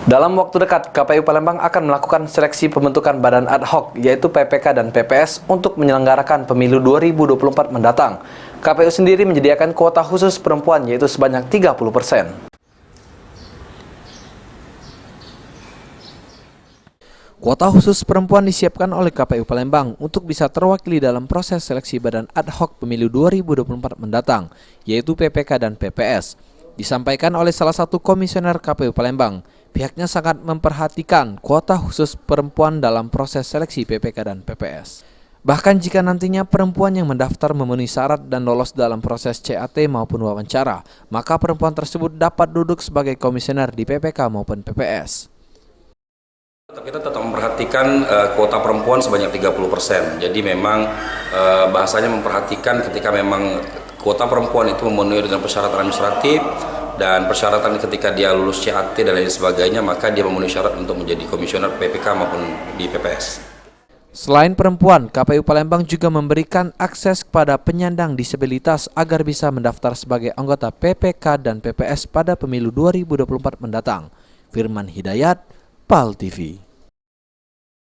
Dalam waktu dekat, KPU Palembang akan melakukan seleksi pembentukan badan ad hoc, yaitu PPK dan PPS, untuk menyelenggarakan pemilu 2024 mendatang. KPU sendiri menyediakan kuota khusus perempuan, yaitu sebanyak 30%. Kuota khusus perempuan disiapkan oleh KPU Palembang untuk bisa terwakili dalam proses seleksi badan ad hoc pemilu 2024 mendatang, yaitu PPK dan PPS. Disampaikan oleh salah satu komisioner KPU Palembang, pihaknya sangat memperhatikan kuota khusus perempuan dalam proses seleksi PPK dan PPS. Bahkan jika nantinya perempuan yang mendaftar memenuhi syarat dan lolos dalam proses CAT maupun wawancara, maka perempuan tersebut dapat duduk sebagai komisioner di PPK maupun PPS. Kita tetap memperhatikan kuota perempuan sebanyak 30%. Jadi memang bahasanya memperhatikan ketika memang kuota perempuan itu memenuhi dengan persyaratan administratif dan persyaratan ketika dia lulus CAT dan lain sebagainya, maka dia memenuhi syarat untuk menjadi komisioner PPK maupun di PPS. Selain perempuan, KPU Palembang juga memberikan akses kepada penyandang disabilitas agar bisa mendaftar sebagai anggota PPK dan PPS pada pemilu 2024 mendatang. Firman Hidayat, PAL TV.